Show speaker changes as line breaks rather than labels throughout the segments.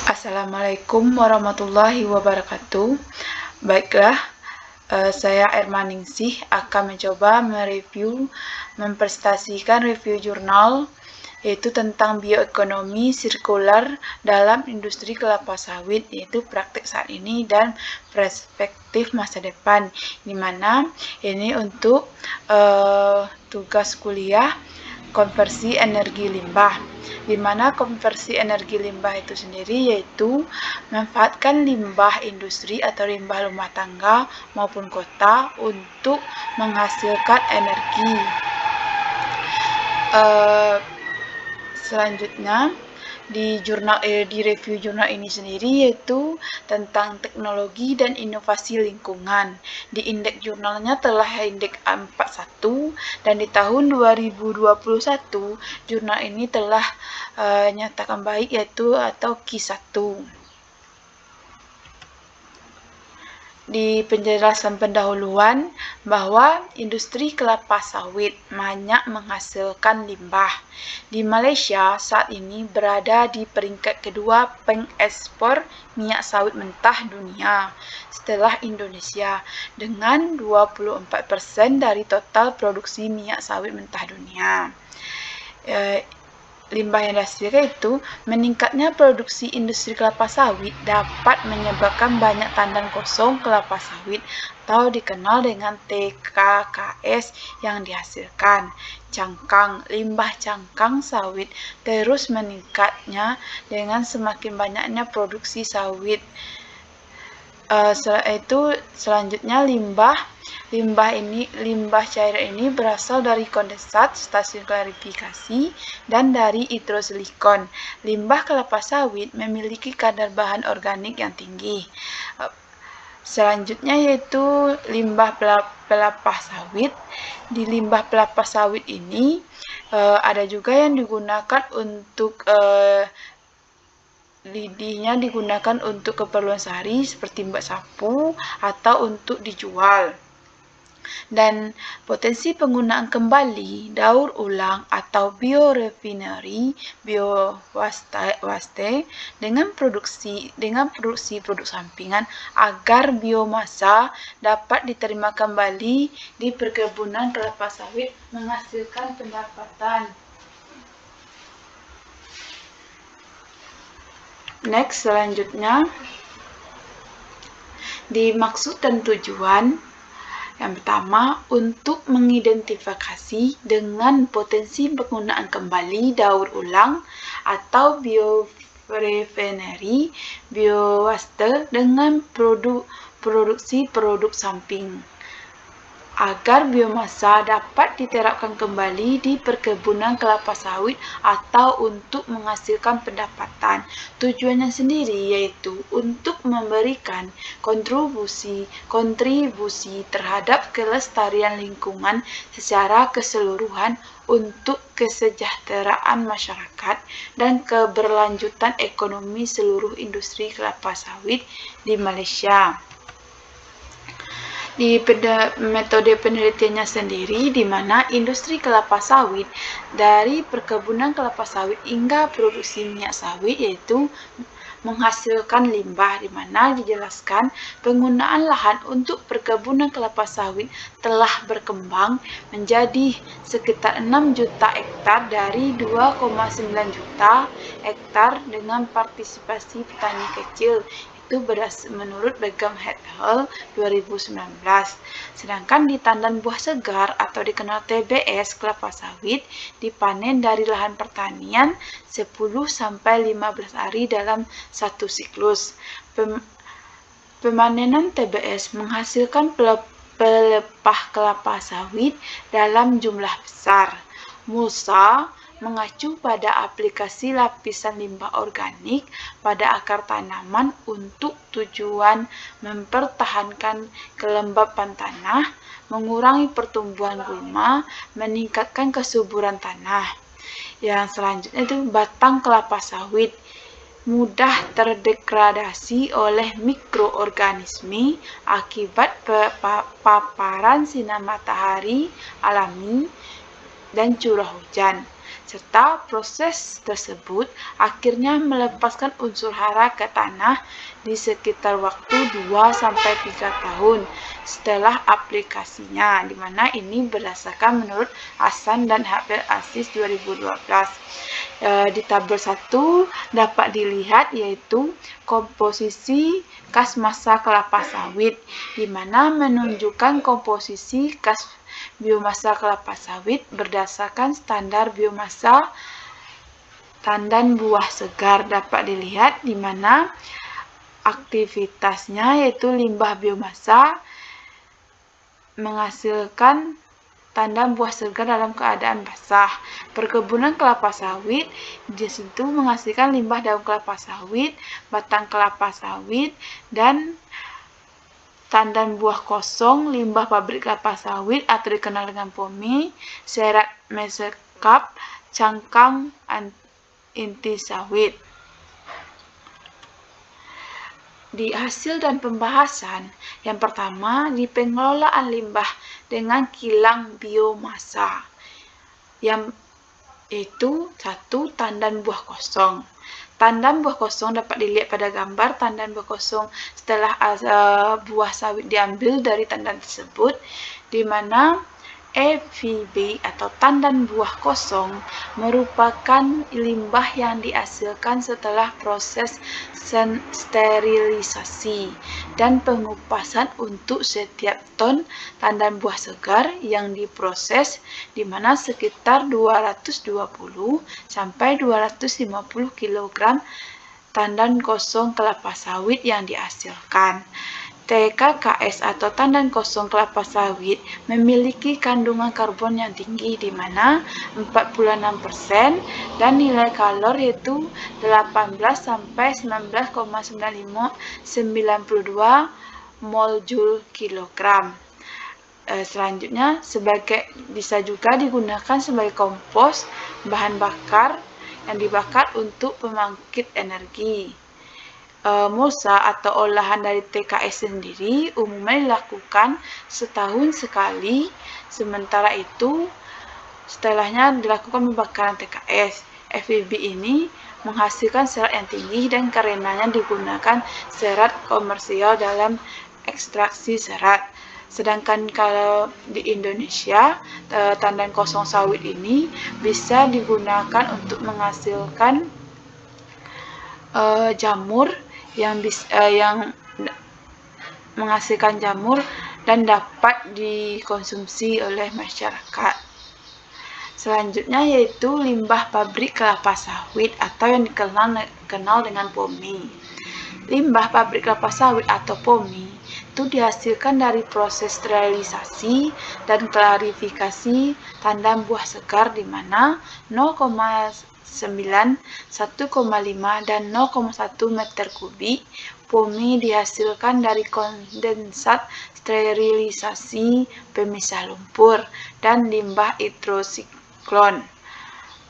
Assalamualaikum warahmatullahi wabarakatuh. Baiklah, saya Ermaningsih akan mencoba mempresentasikan review jurnal yaitu tentang bioekonomi sirkular dalam industri kelapa sawit, yaitu praktik saat ini dan perspektif masa depan, di mana ini untuk tugas kuliah konversi energi limbah, di mana konversi energi limbah itu sendiri yaitu memanfaatkan limbah industri atau limbah rumah tangga maupun kota untuk menghasilkan energi. Selanjutnya di review jurnal ini sendiri yaitu tentang teknologi dan inovasi lingkungan. Di indeks jurnalnya telah indeks 41 dan di tahun 2021 jurnal ini telah nyatakan baik yaitu atau Q1. Di penjelasan pendahuluan bahwa industri kelapa sawit banyak menghasilkan limbah. Di Malaysia saat ini berada di peringkat kedua pengekspor minyak sawit mentah dunia setelah Indonesia dengan 24% dari total produksi minyak sawit mentah dunia. Limbah yang dihasilkan itu meningkatnya produksi industri kelapa sawit dapat menyebabkan banyak tandan kosong kelapa sawit atau dikenal dengan TKKS yang dihasilkan. Limbah cangkang sawit terus meningkatnya dengan semakin banyaknya produksi sawit. Selanjutnya limbah cairan ini berasal dari kondensat, stasiun klarifikasi, dan dari hidrosilikon. Limbah kelapa sawit memiliki kadar bahan organik yang tinggi. Selanjutnya yaitu limbah pelapa sawit. Di limbah pelapa sawit ini ada juga yang digunakan untuk lidihnya digunakan untuk keperluan sehari seperti mbak sapu atau untuk dijual. Dan potensi penggunaan kembali, daur ulang atau biorefinery, biowaste dengan produksi produk sampingan agar biomasa dapat diterima kembali di perkebunan kelapa sawit menghasilkan pendapatan. Next, selanjutnya dimaksud dan tujuan. Yang pertama, untuk mengidentifikasi dengan potensi penggunaan kembali, daur ulang atau biorefinery, biowaste dengan produksi produk samping, agar biomasa dapat diterapkan kembali di perkebunan kelapa sawit atau untuk menghasilkan pendapatan. Tujuannya sendiri yaitu untuk memberikan kontribusi terhadap kelestarian lingkungan secara keseluruhan untuk kesejahteraan masyarakat dan keberlanjutan ekonomi seluruh industri kelapa sawit di Malaysia. Di metode penelitiannya sendiri, di mana industri kelapa sawit dari perkebunan kelapa sawit hingga produksi minyak sawit yaitu menghasilkan limbah, di mana dijelaskan penggunaan lahan untuk perkebunan kelapa sawit telah berkembang menjadi sekitar 6 juta hektar dari 2,9 juta hektar dengan partisipasi petani kecil. Itu menurut Begum et al. 2019. Sedangkan di tandan buah segar atau dikenal TBS kelapa sawit dipanen dari lahan pertanian 10-15 hari dalam satu siklus. Pemanenan TBS menghasilkan pelepah kelapa sawit dalam jumlah besar. Mulsa mengacu pada aplikasi lapisan limbah organik pada akar tanaman untuk tujuan mempertahankan kelembapan tanah, mengurangi pertumbuhan gulma, meningkatkan kesuburan tanah. Yang selanjutnya itu batang kelapa sawit mudah terdegradasi oleh mikroorganisme akibat paparan sinar matahari alami dan curah hujan. serta proses tersebut akhirnya melepaskan unsur hara ke tanah di sekitar waktu 2-3 tahun setelah aplikasinya, di mana ini berdasarkan menurut Hasan dan Habel Aziz 2012. Di tabel 1 dapat dilihat yaitu komposisi kas massa kelapa sawit, di mana menunjukkan komposisi kas biomasa kelapa sawit berdasarkan standar biomasa tandan buah segar. Dapat dilihat di mana aktivitasnya yaitu limbah biomasa menghasilkan tandan buah segar dalam keadaan basah. Perkebunan kelapa sawit di situ menghasilkan limbah daun kelapa sawit, batang kelapa sawit, dan tandan buah kosong, limbah pabrik kelapa sawit atau dikenal dengan POMI, serat mesekap, cangkang inti sawit. Di hasil dan pembahasan, yang pertama di pengelolaan limbah dengan kilang biomasa, yang itu 1. Tandan buah kosong. Tandan buah kosong dapat dilihat pada gambar. Tandan buah kosong setelah buah sawit diambil dari tandan tersebut, di mana FVB atau tandan buah kosong merupakan limbah yang dihasilkan setelah proses sterilisasi dan pengupasan untuk setiap ton tandan buah segar yang diproses, di mana sekitar 220 sampai 250 kg tandan kosong kelapa sawit yang dihasilkan. TKKS atau tandan kosong kelapa sawit memiliki kandungan karbon yang tinggi, di mana 46% dan nilai kalor yaitu 18 sampai 19,92 mol joule kilogram. Selanjutnya bisa juga digunakan sebagai kompos, bahan bakar yang dibakar untuk pembangkit energi. Mulsa atau olahan dari TKS sendiri umumnya dilakukan setahun sekali, sementara itu setelahnya dilakukan pembakaran TKS. FVB ini menghasilkan serat yang tinggi dan karenanya digunakan serat komersial dalam ekstraksi serat. Sedangkan kalau di Indonesia, tandan kosong sawit ini bisa digunakan untuk menghasilkan jamur yang menghasilkan jamur dan dapat dikonsumsi oleh masyarakat. Selanjutnya yaitu limbah pabrik kelapa sawit atau yang dikenal dengan POMI. Limbah pabrik kelapa sawit atau POMI itu dihasilkan dari proses sterilisasi dan klarifikasi tandan buah segar, di mana 0,9, 1,5, dan 0,1 meter kubik POMI dihasilkan dari kondensat sterilisasi pemisah lumpur dan limbah hidrosiklon.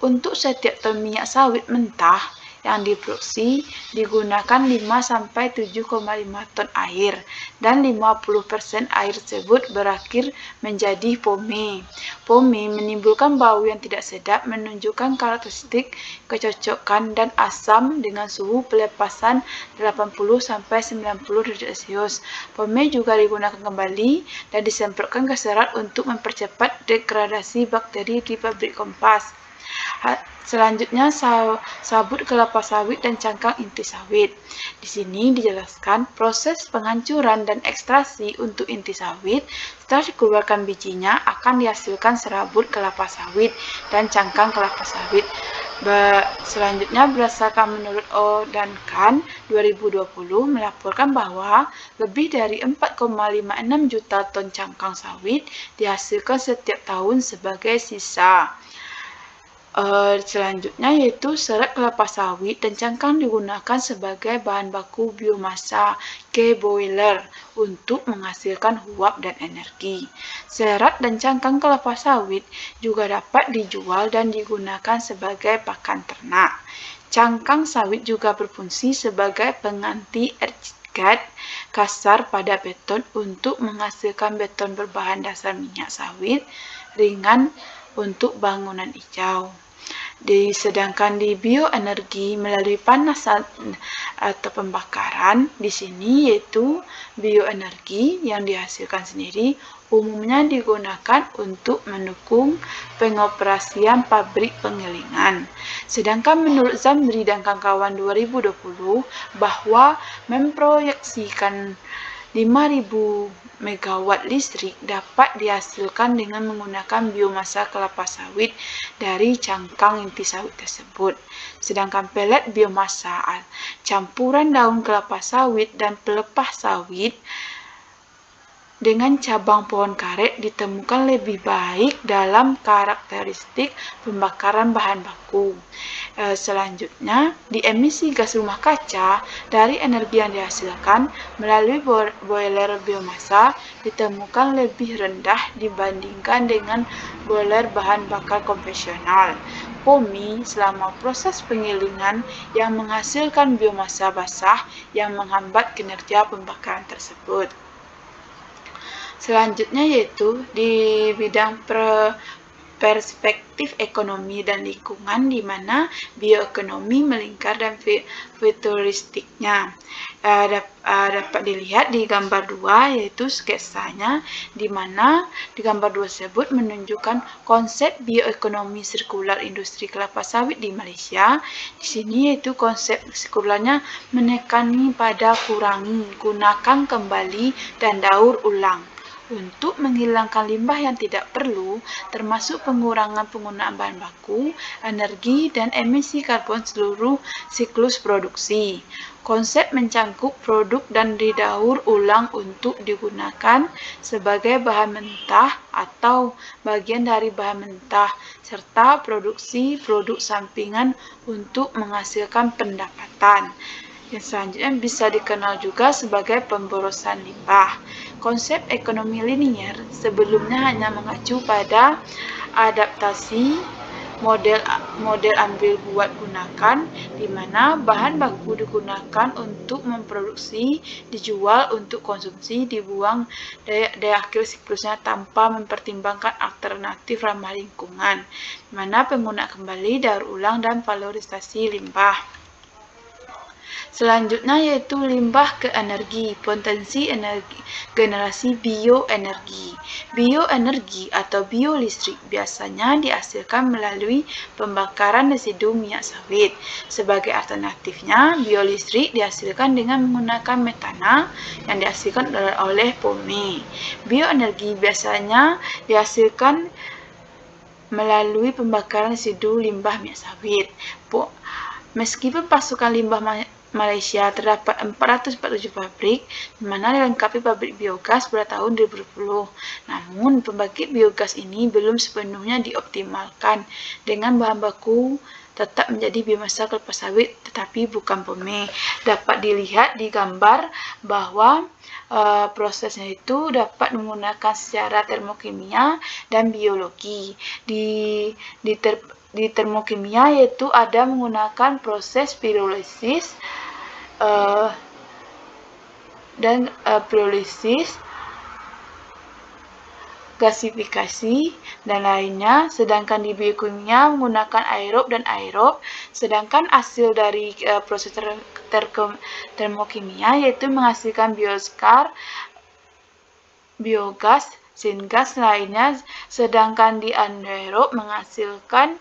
Untuk setiap ton minyak sawit mentah yang diproduksi digunakan 5-7,5 ton air, dan 50% air tersebut berakhir menjadi POMI. POMI menimbulkan bau yang tidak sedap, menunjukkan karakteristik kecocokan dan asam dengan suhu pelepasan 80-90 derajat Celcius. POMI juga digunakan kembali dan disemprotkan ke serat untuk mempercepat degradasi bakteri di pabrik kompas. Selanjutnya, sabut kelapa sawit dan cangkang inti sawit. Di sini dijelaskan proses penghancuran dan ekstraksi untuk inti sawit. Setelah dikeluarkan bijinya, akan dihasilkan serabut kelapa sawit dan cangkang kelapa sawit. Selanjutnya, berdasarkan menurut O dan Kan 2020 melaporkan bahwa lebih dari 4,56 juta ton cangkang sawit dihasilkan setiap tahun sebagai sisa. Selanjutnya yaitu serat kelapa sawit dan cangkang digunakan sebagai bahan baku biomasa K-boiler untuk menghasilkan uap dan energi. Serat dan cangkang kelapa sawit juga dapat dijual dan digunakan sebagai pakan ternak. Cangkang sawit juga berfungsi sebagai pengganti ergot kasar pada beton untuk menghasilkan beton berbahan dasar minyak sawit ringan untuk bangunan hijau. Sedangkan di bioenergi melalui panas atau pembakaran, di sini yaitu bioenergi yang dihasilkan sendiri umumnya digunakan untuk mendukung pengoperasian pabrik penggilingan. Sedangkan menurut Zamri dan kawan-kawan 2020 bahwa memproyeksikan 5.000 megawatt listrik dapat dihasilkan dengan menggunakan biomasa kelapa sawit dari cangkang inti sawit tersebut. Sedangkan pelet biomasa campuran daun kelapa sawit dan pelepah sawit dengan cabang pohon karet ditemukan lebih baik dalam karakteristik pembakaran bahan baku. Selanjutnya, di emisi gas rumah kaca dari energi yang dihasilkan melalui boiler biomasa ditemukan lebih rendah dibandingkan dengan boiler bahan bakar konvensional. POMI selama proses penggilingan yang menghasilkan biomasa basah yang menghambat kinerja pembakaran tersebut. Selanjutnya yaitu di bidang perspektif ekonomi dan lingkungan, di mana bioekonomi melingkar dan futuristiknya. Dapat dilihat di gambar 2 yaitu sketsanya, di mana di gambar 2 tersebut menunjukkan konsep bioekonomi sirkular industri kelapa sawit di Malaysia. Di sini yaitu konsep sirkularnya menekani pada kurangi, gunakan kembali, dan daur ulang untuk menghilangkan limbah yang tidak perlu, termasuk pengurangan penggunaan bahan baku, energi, dan emisi karbon seluruh siklus produksi. Konsep mencangkup produk dan didaur ulang untuk digunakan sebagai bahan mentah atau bagian dari bahan mentah, serta produksi produk sampingan untuk menghasilkan pendapatan. Yang selanjutnya bisa dikenal juga sebagai pemborosan limbah. Konsep ekonomi linier sebelumnya hanya mengacu pada adaptasi model ambil buat gunakan, di mana bahan baku digunakan untuk memproduksi, dijual untuk konsumsi, dibuang dari akhir siklusnya tanpa mempertimbangkan alternatif ramah lingkungan, di mana penggunaan kembali, daur ulang, dan valorisasi limbah. Selanjutnya yaitu limbah ke energi, potensi energi, generasi bioenergi. Bioenergi atau biolistrik biasanya dihasilkan melalui pembakaran residu minyak sawit. Sebagai alternatifnya, biolistrik dihasilkan dengan menggunakan metana yang dihasilkan oleh POME. Bioenergi biasanya dihasilkan melalui pembakaran residu limbah minyak sawit. Meskipun pasukan limbah Malaysia terdapat 447 pabrik, di mana dilengkapi pabrik biogas pada tahun 2020. Namun, pembangkit biogas ini belum sepenuhnya dioptimalkan dengan bahan baku tetap menjadi biomasa kelapa sawit, tetapi bukan POME. Dapat dilihat di gambar bahwa prosesnya itu dapat menggunakan secara termokimia dan biologi. Di termokimia yaitu ada menggunakan proses pirolisis dan pirolisis, gasifikasi, dan lainnya. Sedangkan di biokimia menggunakan aerob dan aerob. Sedangkan hasil dari proses termokimia yaitu menghasilkan biogas, syngas lainnya. Sedangkan di anaerob menghasilkan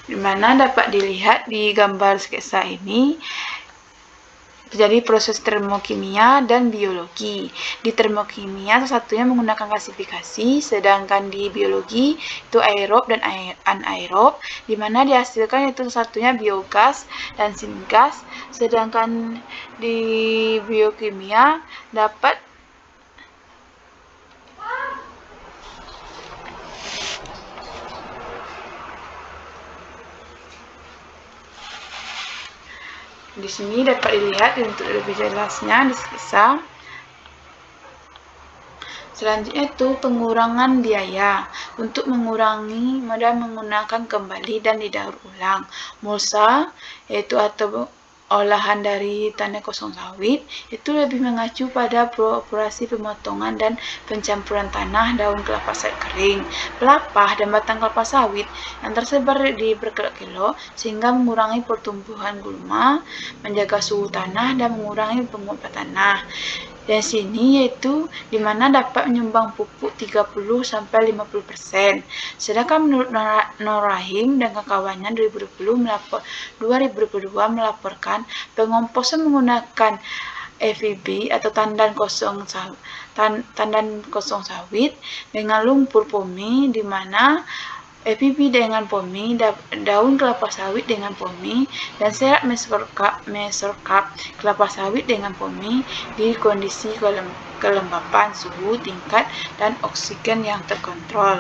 di mana dapat dilihat di gambar sketsa ini terjadi proses termokimia dan biologi. Di termokimia satunya menggunakan gasifikasi, sedangkan di biologi itu aerob dan anaerob, di mana dihasilkan itu satunya biogas dan syngas. Sedangkan di biokimia dapat di sini dapat dilihat untuk lebih jelasnya di sketsa. Selanjutnya itu pengurangan biaya. Untuk mengurangi dan menggunakan kembali dan didaur ulang mulsa, yaitu atau olahan dari tanah kosong sawit, itu lebih mengacu pada operasi pemotongan dan pencampuran tanah daun kelapa sawit kering, pelepah, dan batang kelapa sawit yang tersebar di berkilo-kilo sehingga mengurangi pertumbuhan gulma, menjaga suhu tanah, dan mengurangi penguapan tanah. Dan sini yaitu di mana dapat menyumbang pupuk 30-50%. Sedangkan menurut Nur Rahim dan kawannya 2022 melaporkan pengomposan menggunakan FIB atau tandan kosong sawit dengan lumpur pomi, di mana FIB dengan pomi, daun kelapa sawit dengan pomi, dan serat mesorkap kelapa sawit dengan pomi di kondisi kelembapan, suhu, tingkat, dan oksigen yang terkontrol.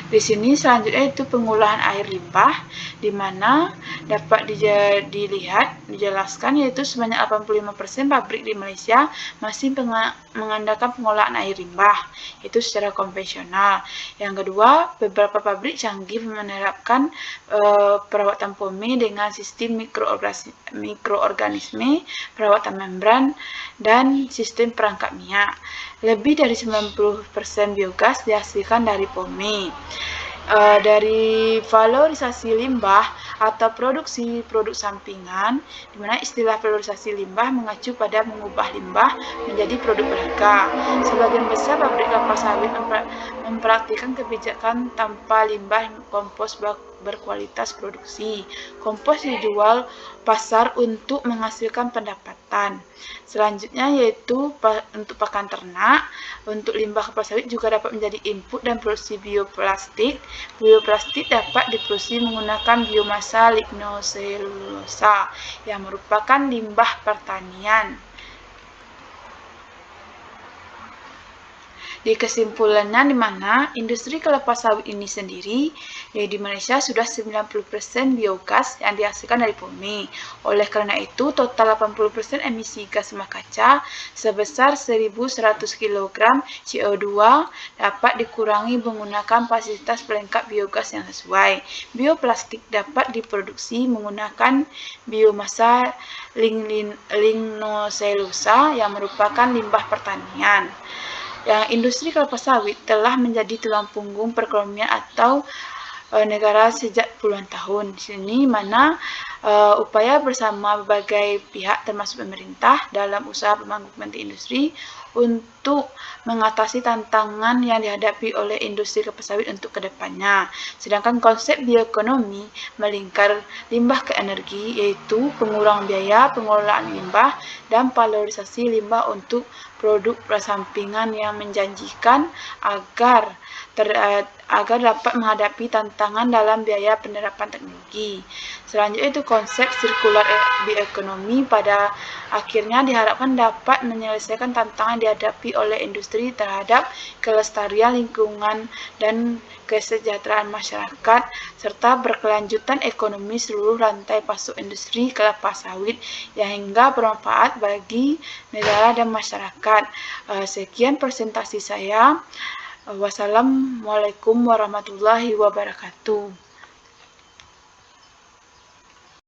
Di sini selanjutnya itu pengolahan air limbah, di mana dapat dijelaskan yaitu sebanyak 85% pabrik di Malaysia masih mengandalkan pengolahan air limbah, itu secara konvensional. Yang kedua, beberapa pabrik canggih menerapkan perawatan pomi dengan sistem mikroorganisme, perawatan membran, dan sistem perangkap minyak. Lebih dari 90% biogas dihasilkan dari pomi. Dari valorisasi limbah atau produksi produk sampingan, di mana istilah valorisasi limbah mengacu pada mengubah limbah menjadi produk berharga. Sebagian besar pabrik kelapa sawit mempraktikkan kebijakan tanpa limbah kompos berkualitas produksi. Kompos dijual pasar untuk menghasilkan pendapatan. Selanjutnya yaitu untuk pakan ternak. Untuk limbah kelapa sawit juga dapat menjadi input dan produksi bioplastik. Bioplastik dapat diproduksi menggunakan biomasa lignoselulosa yang merupakan limbah pertanian. Di kesimpulannya, di mana industri kelapa sawit ini sendiri di Malaysia sudah 90% biogas yang dihasilkan dari bumi. Oleh karena itu, total 80% emisi gas rumah kaca sebesar 1.100 kg CO2 dapat dikurangi menggunakan fasilitas pelengkap biogas yang sesuai. Bioplastik dapat diproduksi menggunakan biomasa lignoselulosa yang merupakan limbah pertanian. Yang industri kelapa sawit telah menjadi tulang punggung perekonomian atau negara sejak puluhan tahun. Di sini mana upaya bersama berbagai pihak termasuk pemerintah dalam usaha pembangunan industri untuk mengatasi tantangan yang dihadapi oleh industri kelapa sawit untuk kedepannya. Sedangkan konsep bioekonomi melingkar limbah ke energi, yaitu pengurangan biaya pengelolaan limbah dan valorisasi limbah untuk produk persampingan yang menjanjikan agar dapat menghadapi tantangan dalam biaya penerapan teknologi. Selanjutnya itu konsep sirkular bioekonomi pada akhirnya diharapkan dapat menyelesaikan tantangan dihadapi oleh industri terhadap kelestarian lingkungan dan kesejahteraan masyarakat serta berkelanjutan ekonomi seluruh rantai pasok industri kelapa sawit yang hingga bermanfaat bagi negara dan masyarakat. Sekian presentasi saya. Wassalamualaikum warahmatullahi wabarakatuh.